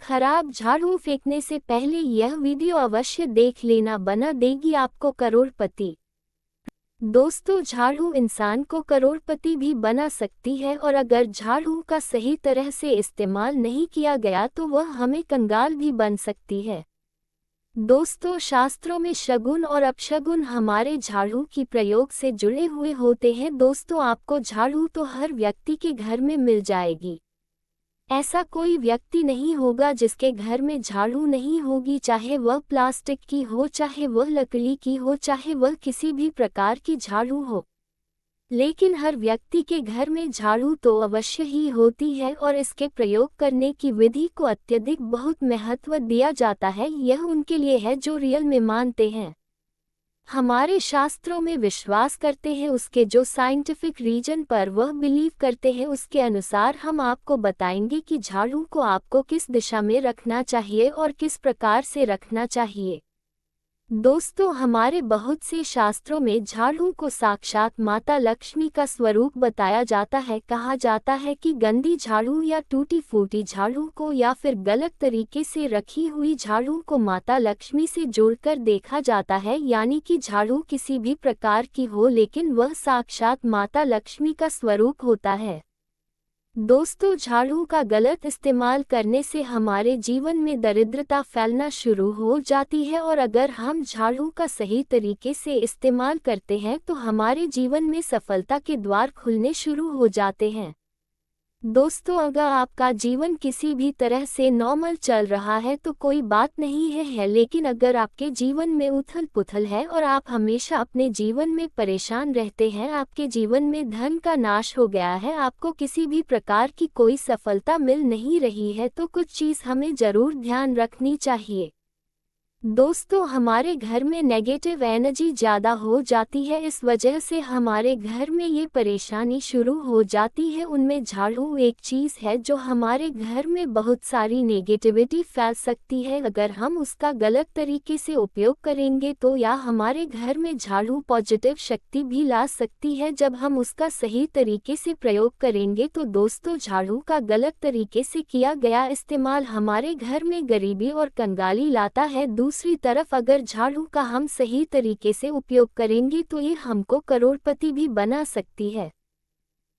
खराब झाड़ू फेंकने से पहले यह वीडियो अवश्य देख लेना, बना देगी आपको करोड़पति। दोस्तों, झाड़ू इंसान को करोड़पति भी बना सकती है और अगर झाड़ू का सही तरह से इस्तेमाल नहीं किया गया तो वह हमें कंगाल भी बन सकती है। दोस्तों, शास्त्रों में शगुन और अपशगुन हमारे झाड़ू की प्रयोग से जुड़े हुए होते हैं। दोस्तों, आपको झाड़ू तो हर व्यक्ति के घर में मिल जाएगी। ऐसा कोई व्यक्ति नहीं होगा जिसके घर में झाड़ू नहीं होगी, चाहे वह प्लास्टिक की हो, चाहे वह लकड़ी की हो, चाहे वह किसी भी प्रकार की झाड़ू हो। लेकिन हर व्यक्ति के घर में झाड़ू तो अवश्य ही होती है और इसके प्रयोग करने की विधि को अत्यधिक बहुत महत्व दिया जाता है। यह उनके लिए है जो रियल में मानते हैं, हमारे शास्त्रों में विश्वास करते हैं, उसके जो साइंटिफिक रीजन पर वह बिलीव करते हैं, उसके अनुसार हम आपको बताएंगे कि झाड़ू को आपको किस दिशा में रखना चाहिए और किस प्रकार से रखना चाहिए। दोस्तों, हमारे बहुत से शास्त्रों में झाड़ू को साक्षात माता लक्ष्मी का स्वरूप बताया जाता है। कहा जाता है कि गंदी झाड़ू या टूटी फूटी झाड़ू को या फिर गलत तरीके से रखी हुई झाड़ू को माता लक्ष्मी से जोड़कर देखा जाता है, यानी कि झाड़ू किसी भी प्रकार की हो लेकिन वह साक्षात माता लक्ष्मी का स्वरूप होता है। दोस्तों, झाड़ू का गलत इस्तेमाल करने से हमारे जीवन में दरिद्रता फैलना शुरू हो जाती है और अगर हम झाड़ू का सही तरीके से इस्तेमाल करते हैं तो हमारे जीवन में सफलता के द्वार खुलने शुरू हो जाते हैं। दोस्तों, अगर आपका जीवन किसी भी तरह से नॉर्मल चल रहा है तो कोई बात नहीं है, लेकिन अगर आपके जीवन में उथल पुथल है और आप हमेशा अपने जीवन में परेशान रहते हैं, आपके जीवन में धन का नाश हो गया है, आपको किसी भी प्रकार की कोई सफलता मिल नहीं रही है, तो कुछ चीज़ हमें ज़रूर ध्यान रखनी चाहिए। दोस्तों, हमारे घर में नेगेटिव एनर्जी ज़्यादा हो जाती है, इस वजह से हमारे घर में ये परेशानी शुरू हो जाती है। उनमें झाड़ू एक चीज़ है जो हमारे घर में बहुत सारी नेगेटिविटी फैल सकती है। अगर हम उसका गलत तरीके से उपयोग करेंगे तो या हमारे घर में झाड़ू पॉजिटिव शक्ति भी ला सकती है जब हम उसका सही तरीके से प्रयोग करेंगे। तो दोस्तों, झाड़ू का गलत तरीके से किया गया इस्तेमाल हमारे घर में गरीबी और कंगाली लाता है। दूसरी तरफ अगर झाड़ू का हम सही तरीके से उपयोग करेंगे तो ये हमको करोड़पति भी बना सकती है।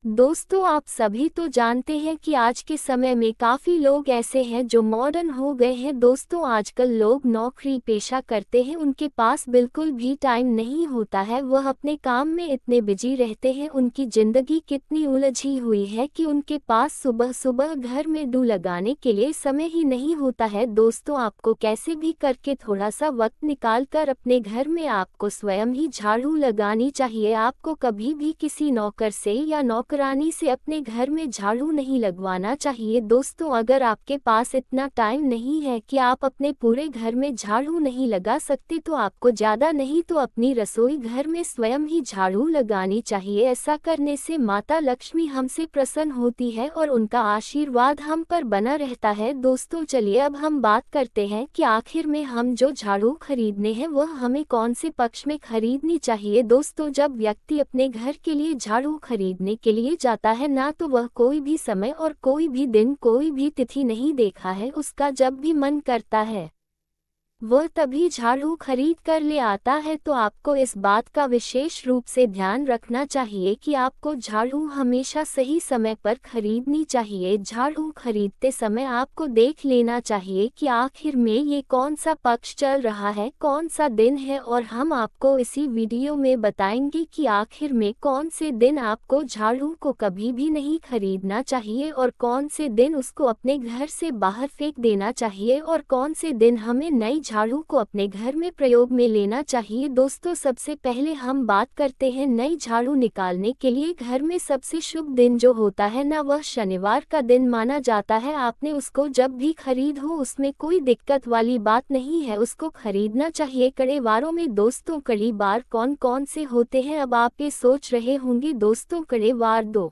दोस्तों, आप सभी तो जानते हैं कि आज के समय में काफ़ी लोग ऐसे हैं जो मॉडर्न हो गए हैं। दोस्तों, आजकल लोग नौकरी पेशा करते हैं, उनके पास बिल्कुल भी टाइम नहीं होता है, वह अपने काम में इतने बिजी रहते हैं, उनकी ज़िंदगी कितनी उलझी हुई है कि उनके पास सुबह सुबह घर में डू लगाने के लिए समय ही नहीं होता है। दोस्तों, आपको कैसे भी करके थोड़ा सा वक्त निकाल कर अपने घर में आपको स्वयं ही झाड़ू लगानी चाहिए। आपको कभी भी किसी नौकर से या नौकरानी से अपने घर में झाड़ू नहीं लगवाना चाहिए। दोस्तों, अगर आपके पास इतना टाइम नहीं है कि आप अपने पूरे घर में झाड़ू नहीं लगा सकते तो आपको ज़्यादा नहीं तो अपनी रसोई घर में स्वयं ही झाड़ू लगानी चाहिए। ऐसा करने से माता लक्ष्मी हमसे प्रसन्न होती है और उनका आशीर्वाद हम पर बना रहता है। दोस्तों, चलिए अब हम बात करते हैं कि आखिर में हम जो झाड़ू खरीदने हैं वह हमें कौन से पक्ष में खरीदनी चाहिए। दोस्तों, जब व्यक्ति अपने घर के लिए झाड़ू खरीदने के लिए जाता है ना तो वह कोई भी समय और कोई भी दिन, कोई भी तिथि नहीं देखा है, उसका जब भी मन करता है वह तभी झाड़ू खरीद कर ले आता है। तो आपको इस बात का विशेष रूप से ध्यान रखना चाहिए कि आपको झाड़ू हमेशा सही समय पर खरीदनी चाहिए। झाड़ू खरीदते समय आपको देख लेना चाहिए कि आखिर में ये कौन सा पक्ष चल रहा है, कौन सा दिन है, और हम आपको इसी वीडियो में बताएंगे कि आखिर में कौन से दिन आपको झाड़ू को कभी भी नहीं खरीदना चाहिए और कौन से दिन उसको अपने घर से बाहर फेंक देना चाहिए और कौन से दिन हमें नई झाड़ू को अपने घर में प्रयोग में लेना चाहिए। दोस्तों, सबसे पहले हम बात करते हैं नई झाड़ू निकालने के लिए घर में सबसे शुभ दिन जो होता है ना, वह शनिवार का दिन माना जाता है। आपने उसको जब भी खरीद हो उसमें कोई दिक्कत वाली बात नहीं है, उसको खरीदना चाहिए। कड़े वारों में दोस्तों कड़ी बार कौन कौन से होते हैं अब आप ये सोच रहे होंगे। दोस्तों, कड़े वार 2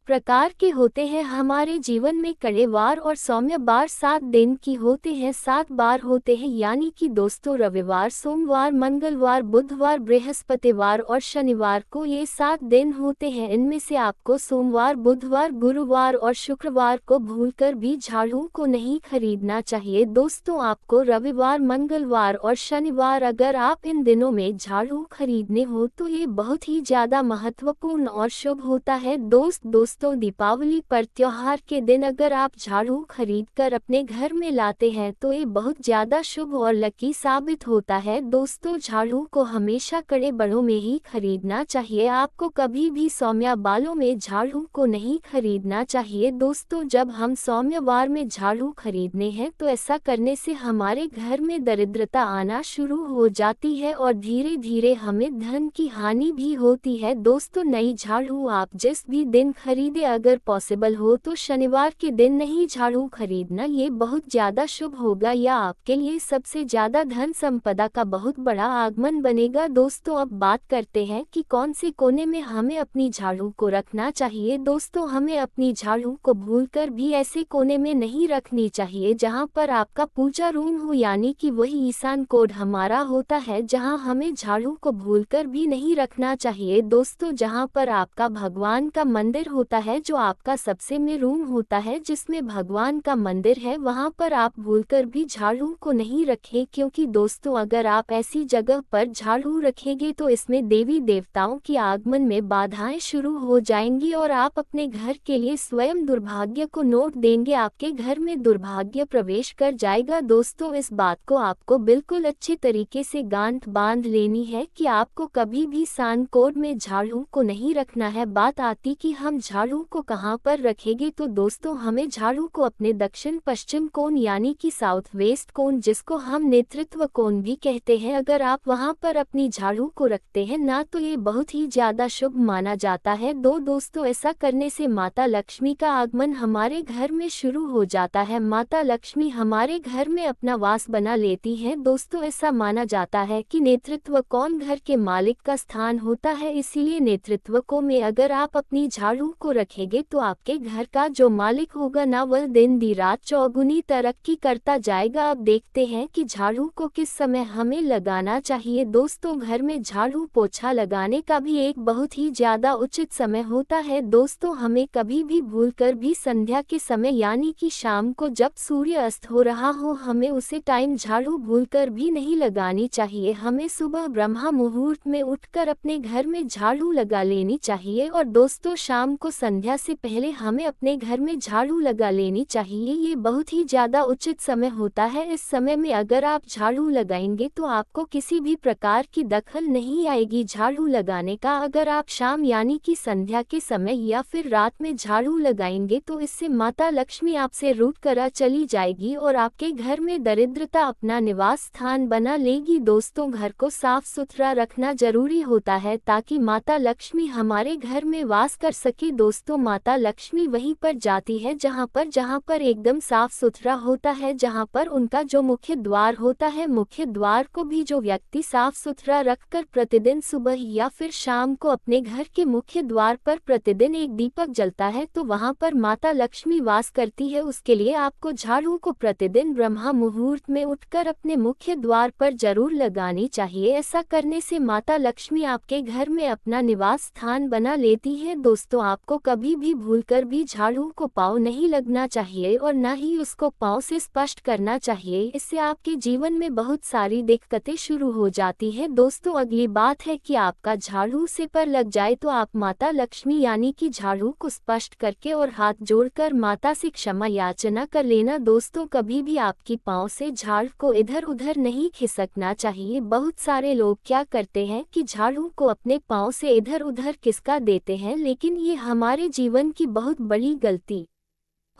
प्रकार के होते हैं हमारे जीवन में। कड़े वार और सौम्य बार 7 दिन की होते हैं, 7 बार होते हैं, यानी कि दोस्तों रविवार, सोमवार, मंगलवार, बुधवार, बृहस्पतिवार और शनिवार को ये 7 दिन होते हैं। इनमें से आपको सोमवार, बुधवार, गुरुवार और शुक्रवार को भूलकर भी झाड़ू को नहीं खरीदना चाहिए। दोस्तों आपको रविवार, मंगलवार और शनिवार अगर आप इन दिनों में झाड़ू खरीदने हो तो ये बहुत ही ज़्यादा महत्वपूर्ण और शुभ होता है। दोस्तों दीपावली पर त्योहार के दिन अगर आप झाड़ू खरीदकर अपने घर में लाते हैं तो ये बहुत ज़्यादा शुभ और लकी साबित होता है। दोस्तों झाड़ू को हमेशा कड़े बड़ों में ही खरीदना चाहिए, आपको कभी भी सौम्य बालों में झाड़ू को नहीं खरीदना चाहिए। दोस्तों जब हम सौम्य वार में झाड़ू खरीदने हैं तो ऐसा करने से हमारे घर में दरिद्रता आना शुरू हो जाती है और धीरे धीरे हमें धन की हानि भी होती है। दोस्तों नई झाड़ू आप जिस भी दिन खरीदे, अगर पॉसिबल हो तो शनिवार के दिन नहीं झाड़ू खरीदना, ये बहुत ज़्यादा शुभ होगा या आपके लिए सबसे ज़्यादा धन संपदा का बहुत बड़ा आगमन बनेगा। दोस्तों अब बात करते हैं कि कौन से कोने में हमें अपनी झाड़ू को रखना चाहिए। दोस्तों हमें अपनी झाड़ू को भूलकर भी ऐसे कोने में नहीं रखनी चाहिए जहां पर आपका पूजा रूम हो, यानी कि वही ईशान कोण हमारा होता है, जहां हमें झाड़ू को भूलकर भी नहीं रखना चाहिए। दोस्तों जहां पर आपका भगवान का मंदिर होता है, जो आपका सबसे में रूम होता है जिसमें भगवान का मंदिर है, वहां पर आप भूलकर भी झाड़ू को नहीं रखें, क्योंकि दोस्तों अगर आप ऐसी जगह पर झाड़ू रखेंगे तो इसमें देवी देवताओं की आगमन में बाधाएं शुरू हो जाएंगी और आप अपने घर के लिए स्वयं दुर्भाग्य को नोट देंगे, आपके घर में दुर्भाग्य प्रवेश कर जाएगा। दोस्तों इस बात को आपको बिल्कुल अच्छे तरीके से गांठ बांध लेनी है कि आपको कभी भी ईशान कोण में झाड़ू को नहीं रखना है। बात आती कि हम झाड़ू को कहां पर रखेंगे, तो दोस्तों हमें झाड़ू को अपने दक्षिण पश्चिम कोण यानी कि साउथ वेस्ट कोण, जिसको हम नेतृत्व कोण भी कहते हैं, अगर आप वहां पर अपनी झाड़ू को रखते हैं ना तो ये बहुत ही ज्यादा शुभ माना जाता है। दोस्तों ऐसा करने से माता लक्ष्मी का आगमन हमारे घर में शुरू हो जाता है, माता लक्ष्मी हमारे घर में अपना वास बना लेती है। दोस्तों ऐसा माना जाता है कि नेतृत्व कोण घर के मालिक का स्थान होता है, इसीलिए नेतृत्व कोण में अगर आप अपनी झाड़ू को रखेंगे तो आपके घर का जो मालिक होगा ना वह दिन दी रात चौगुनी तरक्की करता जाएगा। अब देखते हैं कि झाड़ू को किस समय हमें लगाना चाहिए। दोस्तों घर में झाड़ू पोछा लगाने का भी एक बहुत ही ज्यादा उचित समय होता है। दोस्तों हमें कभी भी भूलकर भी संध्या के समय यानी कि शाम को जब सूर्य अस्त हो रहा हो, हमें उसे टाइम झाड़ू भूलकर भी नहीं लगानी चाहिए। हमें सुबह ब्रह्मा मुहूर्त में उठकर अपने घर में झाड़ू लगा लेनी चाहिए और दोस्तों शाम को संध्या से पहले हमें अपने घर में झाड़ू लगा लेनी चाहिए। ये बहुत ही ज़्यादा उचित समय होता है। इस समय में अगर आप झाड़ू लगाएंगे तो आपको किसी भी प्रकार की दखल नहीं आएगी झाड़ू लगाने का। अगर आप शाम यानी कि संध्या के समय या फिर रात में झाड़ू लगाएंगे तो इससे माता लक्ष्मी आपसे रूठ कर चली जाएगी और आपके घर में दरिद्रता अपना निवास स्थान बना लेगी। दोस्तों घर को साफ सुथरा रखना जरूरी होता है ताकि माता लक्ष्मी हमारे घर में वास कर सके। दोस्तों माता लक्ष्मी वहीं पर जाती है जहां पर एकदम साफ सुथरा होता है, जहां पर उनका जो मुख्य द्वार होता है, मुख्य द्वार को भी जो व्यक्ति साफ सुथरा रखकर प्रतिदिन सुबह या फिर शाम को अपने घर के मुख्य द्वार पर प्रतिदिन एक दीपक जलता है तो वहां पर माता लक्ष्मी वास करती है। उसके लिए आपको झाड़ू को प्रतिदिन ब्रह्मा मुहूर्त में उठकर अपने मुख्य द्वार पर जरूर लगानी चाहिए। ऐसा करने से माता लक्ष्मी आपके घर में अपना निवास स्थान बना लेती है। दोस्तों आपको कभी भी भूलकर भी झाड़ू को पाँव नहीं लगना चाहिए और न ही उसको पाँव से स्पर्श करना चाहिए, इससे आपके जीवन में बहुत सारी दिक्कतें शुरू हो जाती हैं। दोस्तों अगली बात है कि आपका झाड़ू से पर लग जाए तो आप माता लक्ष्मी यानी कि झाड़ू को स्पर्श करके और हाथ जोड़कर माता से क्षमा याचना कर लेना। दोस्तों कभी भी आपकी पाँव से झाड़ को इधर उधर नहीं खिसकना चाहिए। बहुत सारे लोग क्या करते हैं कि झाड़ू को अपने पाँव से इधर उधर खिसका देते हैं, लेकिन ये हमारे जीवन की बहुत बड़ी गलती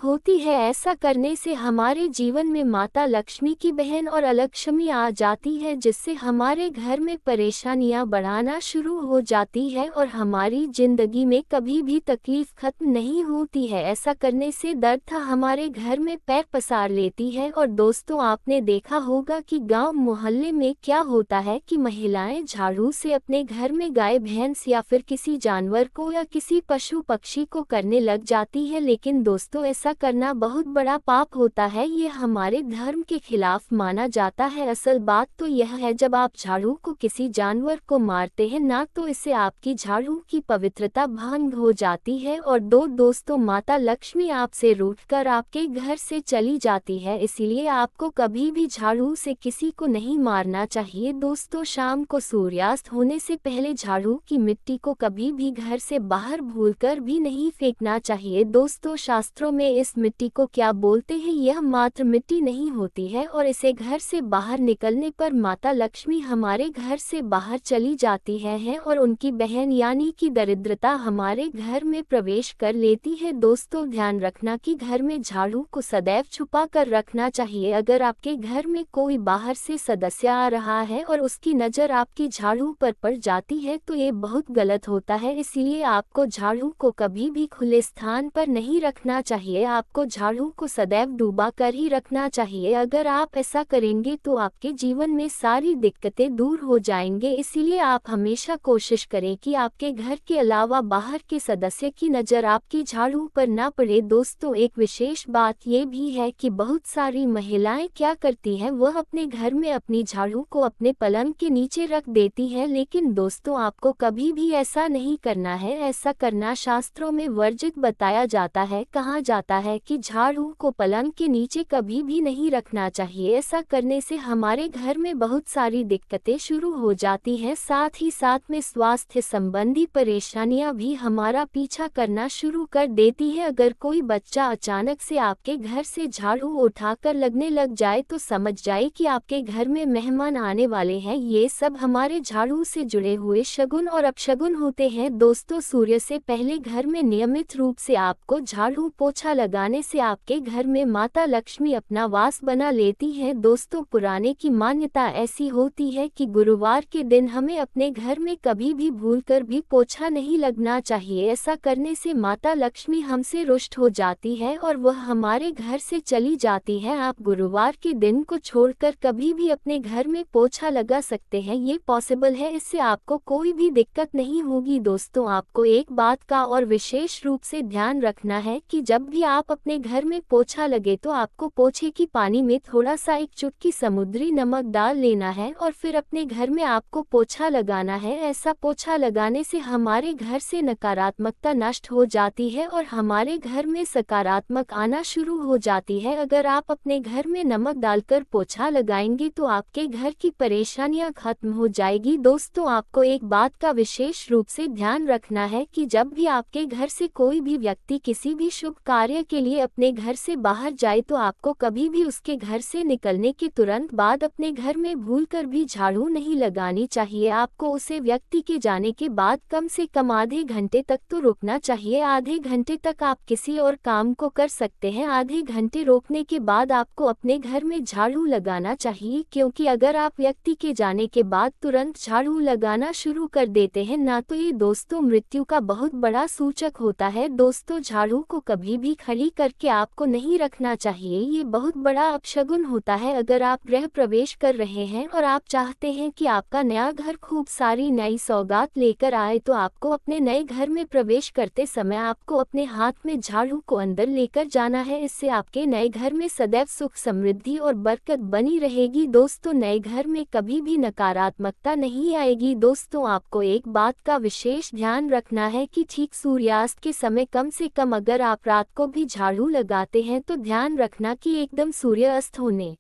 होती है। ऐसा करने से हमारे जीवन में माता लक्ष्मी की बहन और अलक्ष्मी आ जाती है, जिससे हमारे घर में परेशानियां बढ़ाना शुरू हो जाती है और हमारी जिंदगी में कभी भी तकलीफ खत्म नहीं होती है। ऐसा करने से दर्द हमारे घर में पैर पसार लेती है। और दोस्तों, आपने देखा होगा कि गांव मोहल्ले में क्या होता है कि महिलाएं झाड़ू से अपने घर में गाय भैंस या फिर किसी जानवर को या किसी पशु पक्षी को करने लग जाती है। लेकिन दोस्तों, ऐसा करना बहुत बड़ा पाप होता है। ये हमारे धर्म के खिलाफ माना जाता है। असल बात तो यह है, जब आप झाड़ू को किसी जानवर को मारते हैं ना, तो इससे आपकी झाड़ू की पवित्रता भंग हो जाती है। और दोस्तों, माता लक्ष्मी आपसे रूठकर आपके घर से चली जाती है। इसीलिए आपको कभी भी झाड़ू से किसी को नहीं मारना चाहिए। दोस्तों, शाम को सूर्यास्त होने से पहले झाड़ू की मिट्टी को कभी भी घर से बाहर भूलकर भी नहीं फेंकना चाहिए। दोस्तों, शास्त्रों में इस मिट्टी को क्या बोलते हैं, यह मात्र मिट्टी नहीं होती है और इसे घर से बाहर निकलने पर माता लक्ष्मी हमारे घर से बाहर चली जाती है और उनकी बहन यानी कि दरिद्रता हमारे घर में प्रवेश कर लेती है। दोस्तों, ध्यान रखना कि घर में झाड़ू को सदैव छुपा कर रखना चाहिए। अगर आपके घर में कोई बाहर से सदस्य आ रहा है और उसकी नज़र आपकी झाड़ू पर पड़ जाती है तो ये बहुत गलत होता है। इसलिए आपको झाड़ू को कभी भी खुले स्थान पर नहीं रखना चाहिए। आपको झाड़ू को सदैव डूबा कर ही रखना चाहिए। अगर आप ऐसा करेंगे तो आपके जीवन में सारी दिक्कतें दूर हो जाएंगे। इसीलिए आप हमेशा कोशिश करें कि आपके घर के अलावा बाहर के सदस्य की नज़र आपकी झाड़ू पर ना पड़े। दोस्तों, एक विशेष बात ये भी है कि बहुत सारी महिलाएं क्या करती हैं, वह अपने घर में अपनी झाड़ू को अपने पलंग के नीचे रख देती हैं। लेकिन दोस्तों, आपको कभी भी ऐसा नहीं करना है। ऐसा करना शास्त्रों में वर्जित बताया जाता है। कहा जाता है कि झाड़ू को पलंग के नीचे कभी भी नहीं रखना चाहिए। ऐसा करने से हमारे घर में बहुत सारी दिक्कतें शुरू हो जाती हैं। साथ ही साथ में स्वास्थ्य संबंधी परेशानियां भी हमारा पीछा करना शुरू कर देती है। अगर कोई बच्चा अचानक से आपके घर से झाड़ू उठाकर लगने लग जाए तो समझ जाए कि आपके घर में मेहमान आने वाले हैं। ये सब हमारे झाड़ू से जुड़े हुए शगुन और अपशगुन होते हैं। दोस्तों, सूर्य से पहले घर में नियमित रूप से आपको झाड़ू पोछा लगाने से आपके घर में माता लक्ष्मी अपना वास बना लेती है। दोस्तों, पुराने की मान्यता ऐसी होती है कि गुरुवार के दिन हमें अपने घर में कभी भी भूलकर भी पोछा नहीं लगना चाहिए। ऐसा करने से माता लक्ष्मी हमसे रुष्ट हो जाती है और वह हमारे घर से चली जाती है। आप गुरुवार के दिन को छोड़कर कभी भी अपने घर में पोछा लगा सकते हैं, ये पॉसिबल है। इससे आपको कोई भी दिक्कत नहीं होगी। दोस्तों, आपको एक बात का और विशेष रूप से ध्यान रखना है कि जब भी आप अपने घर में पोछा लगे तो आपको पोछे की पानी में थोड़ा सा एक चुटकी समुद्री नमक डाल लेना है और फिर अपने घर में आपको पोछा लगाना है। ऐसा पोछा लगाने से हमारे घर से नकारात्मकता नष्ट हो जाती है और हमारे घर में सकारात्मक आना शुरू हो जाती है। अगर आप अपने घर में नमक डालकर पोछा लगाएंगे तो आपके घर की परेशानियां खत्म हो जाएगी। दोस्तों, आपको एक बात का विशेष रूप से ध्यान रखना है कि जब भी आपके घर से कोई भी व्यक्ति किसी भी शुभ कार्य के लिए अपने घर से बाहर जाए तो आपको कभी भी उसके घर से निकलने के तुरंत बाद अपने घर में भूलकर भी झाड़ू नहीं लगानी चाहिए। आपको उसे व्यक्ति के जाने के बाद कम से कम आधे घंटे तक तो रुकना चाहिए। आधे घंटे तक आप किसी और काम को कर सकते हैं। आधे घंटे रोकने के बाद आपको अपने घर में झाड़ू लगाना चाहिए, क्योंकि अगर आप व्यक्ति के जाने के बाद तुरंत झाड़ू लगाना शुरू कर देते हैं ना, तो ये दोस्तों मृत्यु का बहुत बड़ा सूचक होता है। दोस्तों, झाड़ू को कभी भी खड़ी करके आपको नहीं रखना चाहिए, ये बहुत बड़ा अपशगुन होता है। अगर आप गृह प्रवेश कर रहे हैं और आप चाहते हैं कि आपका नया घर खूब सारी नई सौगात लेकर आए, तो आपको अपने नए घर में प्रवेश करते समय आपको अपने हाथ में झाड़ू को अंदर लेकर जाना है। इससे आपके नए घर में सदैव सुख समृद्धि और बरकत बनी रहेगी। दोस्तों, नए घर में कभी भी नकारात्मकता नहीं आएगी। दोस्तों, आपको एक बात का विशेष ध्यान रखना है कि ठीक सूर्यास्त के समय कम से कम अगर आप रात को भी झाड़ू लगाते हैं तो ध्यान रखना कि एकदम सूर्य अस्त होने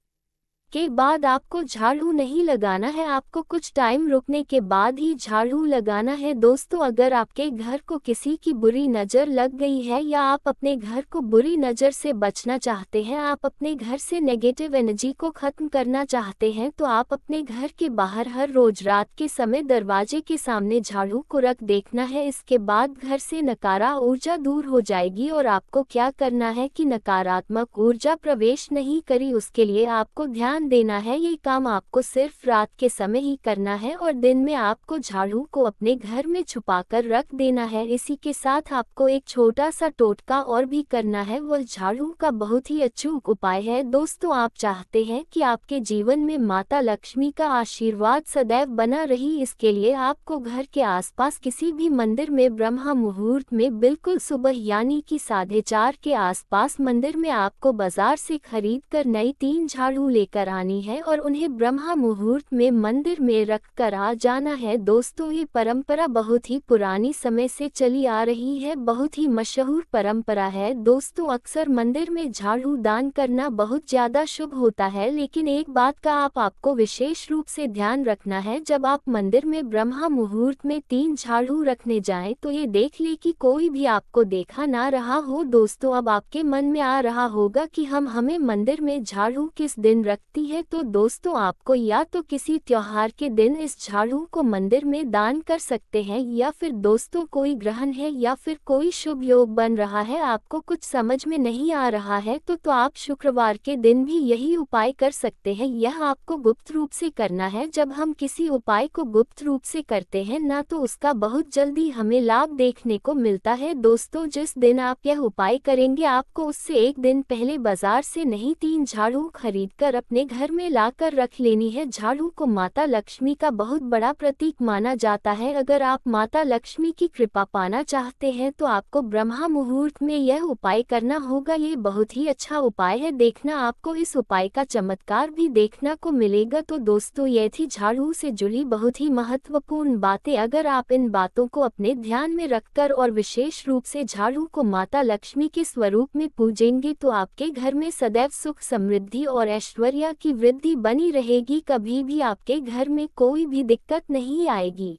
के बाद आपको झाड़ू नहीं लगाना है, आपको कुछ टाइम रुकने के बाद ही झाड़ू लगाना है। दोस्तों, अगर आपके घर को किसी की बुरी नज़र लग गई है या आप अपने घर को बुरी नज़र से बचना चाहते हैं, आप अपने घर से नेगेटिव एनर्जी को ख़त्म करना चाहते हैं, तो आप अपने घर के बाहर हर रोज़ रात के समय दरवाजे के सामने झाड़ू को रख देखना है। इसके बाद घर से नकारा ऊर्जा दूर हो जाएगी और आपको क्या करना है कि नकारात्मक ऊर्जा प्रवेश नहीं करी, उसके लिए आपको ध्यान देना है। ये काम आपको सिर्फ रात के समय ही करना है और दिन में आपको झाड़ू को अपने घर में छुपाकर रख देना है। इसी के साथ आपको एक छोटा सा टोटका और भी करना है, वह झाड़ू का बहुत ही अचूक उपाय है। दोस्तों, आप चाहते हैं कि आपके जीवन में माता लक्ष्मी का आशीर्वाद सदैव बना रही, इसके लिए आपको घर के आसपास किसी भी मंदिर में ब्रह्म मुहूर्त में बिल्कुल सुबह यानी कि 4:30 के आसपास मंदिर में आपको बाजार से खरीद कर नई 3 झाड़ू लेकर आनी है और उन्हें ब्रह्म मुहूर्त में मंदिर में रख कर आ जाना है। दोस्तों, ये परंपरा बहुत ही पुरानी समय से चली आ रही है, बहुत ही मशहूर परंपरा है। दोस्तों, अक्सर मंदिर में झाड़ू दान करना बहुत ज़्यादा शुभ होता है, लेकिन एक बात का आपको विशेष रूप से ध्यान रखना है, जब आप मंदिर में ब्रह्म मुहूर्त में 3 झाड़ू रखने जाएं तो ये देख ले कि कोई भी आपको देखा ना रहा हो। दोस्तों, अब आपके मन में आ रहा होगा कि हमें मंदिर में झाड़ू किस दिन रखती है, तो दोस्तों, आपको या तो किसी त्योहार के दिन इस झाड़ू को मंदिर में दान कर सकते हैं, या फिर दोस्तों कोई ग्रहण है या फिर कोई शुभ योग बन रहा है, आपको कुछ समझ में नहीं आ रहा है तो आप शुक्रवार के दिन भी यही उपाय कर सकते हैं। यह आपको गुप्त रूप से करना है। जब हम किसी उपाय को गुप्त रूप से करते हैं ना, तो उसका बहुत जल्दी हमें लाभ देखने को मिलता है। दोस्तों, जिस दिन आप यह उपाय करेंगे, आपको उससे एक दिन पहले बाजार से नहीं 3 झाड़ू खरीदकर अपने घर में लाकर रख लेनी है। झाड़ू को माता लक्ष्मी का बहुत बड़ा प्रतीक माना जाता है। अगर आप माता लक्ष्मी की कृपा पाना चाहते हैं तो आपको ब्रह्म मुहूर्त में यह उपाय करना होगा। ये बहुत ही अच्छा उपाय है, देखना आपको इस उपाय का चमत्कार भी देखना को मिलेगा। तो दोस्तों, ये थी झाड़ू से जुड़ी बहुत ही महत्वपूर्ण बातें। अगर आप इन बातों को अपने ध्यान में रखकर और विशेष रूप से झाड़ू को माता लक्ष्मी के स्वरूप में पूजेंगे तो आपके घर में सदैव सुख, समृद्धि और ऐश्वर्य की वृद्धि बनी रहेगी। कभी भी आपके घर में कोई भी दिक्कत नहीं आएगी।